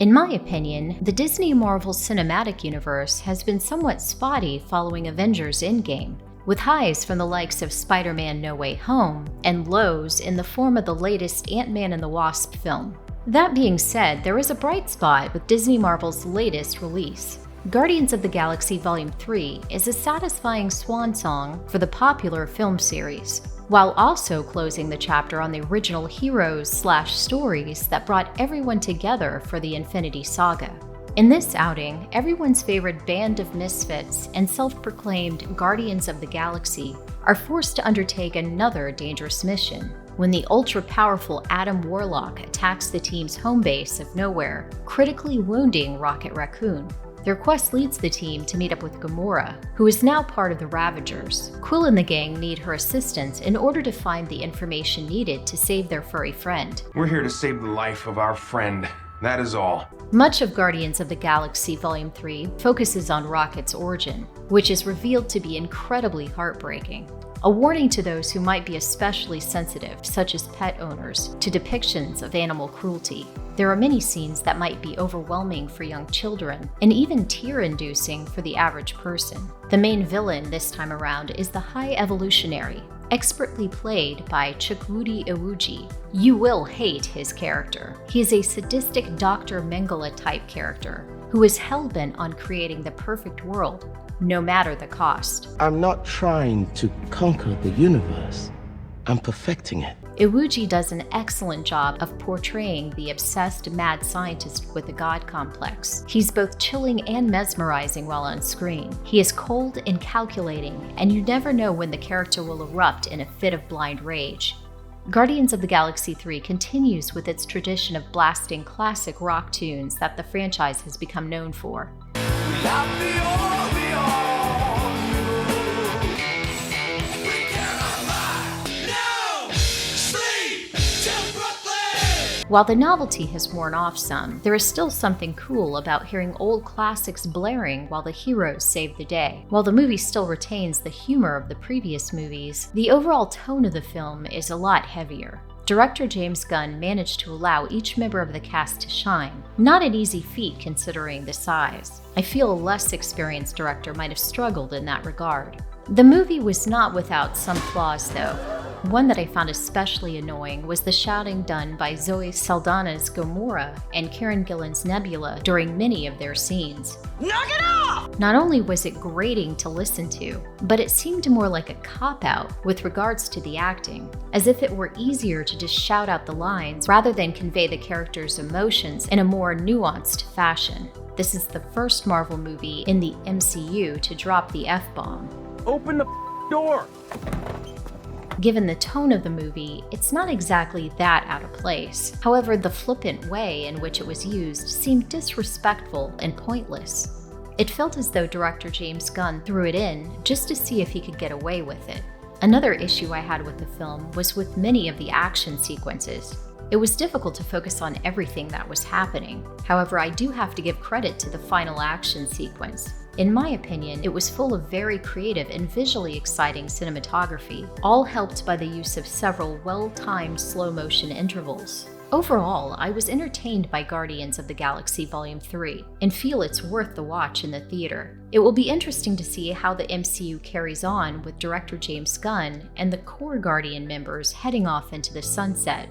In my opinion, the Disney Marvel Cinematic Universe has been somewhat spotty following Avengers Endgame, with highs from the likes of Spider-Man No Way Home and lows in the form of the latest Ant-Man and the Wasp film. That being said, there is a bright spot with Disney Marvel's latest release. Guardians of the Galaxy Volume 3 is a satisfying swan song for the popular film series, while also closing the chapter on the original heroes/stories that brought everyone together for the Infinity Saga. In this outing, everyone's favorite band of misfits and self-proclaimed Guardians of the Galaxy are forced to undertake another dangerous mission when the ultra-powerful Adam Warlock attacks the team's home base of nowhere, critically wounding Rocket Raccoon. Their quest leads the team to meet up with Gamora, who is now part of the Ravagers. Quill and the gang need her assistance in order to find the information needed to save their furry friend. We're here to save the life of our friend. That is all. Much of Guardians of the Galaxy Volume 3 focuses on Rocket's origin, which is revealed to be incredibly heartbreaking. A warning to those who might be especially sensitive, such as pet owners, to depictions of animal cruelty. There are many scenes that might be overwhelming for young children, and even tear-inducing for the average person. The main villain this time around is the High Evolutionary, expertly played by Chukwudi Iwuji. You will hate his character. He is a sadistic Dr. Mengele-type character who is hell-bent on creating the perfect world, no matter the cost. I'm not trying to conquer the universe. I'm perfecting it. Iwuji does an excellent job of portraying the obsessed mad scientist with a god complex. He's both chilling and mesmerizing while on screen. He is cold and calculating, and you never know when the character will erupt in a fit of blind rage. Guardians of the Galaxy 3 continues with its tradition of blasting classic rock tunes that the franchise has become known for. While the novelty has worn off some, there is still something cool about hearing old classics blaring while the heroes save the day. While the movie still retains the humor of the previous movies, the overall tone of the film is a lot heavier. Director James Gunn managed to allow each member of the cast to shine. Not an easy feat considering the size. I feel a less experienced director might have struggled in that regard. The movie was not without some flaws though. One that I found especially annoying was the shouting done by Zoe Saldana's Gamora and Karen Gillan's Nebula during many of their scenes. Knock it off! Not only was it grating to listen to, but it seemed more like a cop-out with regards to the acting, as if it were easier to just shout out the lines rather than convey the characters' emotions in a more nuanced fashion. This is the first Marvel movie in the MCU to drop the F-bomb. Open the door! Given the tone of the movie, it's not exactly that out of place. However, the flippant way in which it was used seemed disrespectful and pointless. It felt as though director James Gunn threw it in just to see if he could get away with it. Another issue I had with the film was with many of the action sequences. It was difficult to focus on everything that was happening. However, I do have to give credit to the final action sequence. In my opinion, it was full of very creative and visually exciting cinematography, all helped by the use of several well-timed slow-motion intervals. Overall, I was entertained by Guardians of the Galaxy Volume 3 and feel it's worth the watch in the theater. It will be interesting to see how the MCU carries on with director James Gunn and the core Guardian members heading off into the sunset.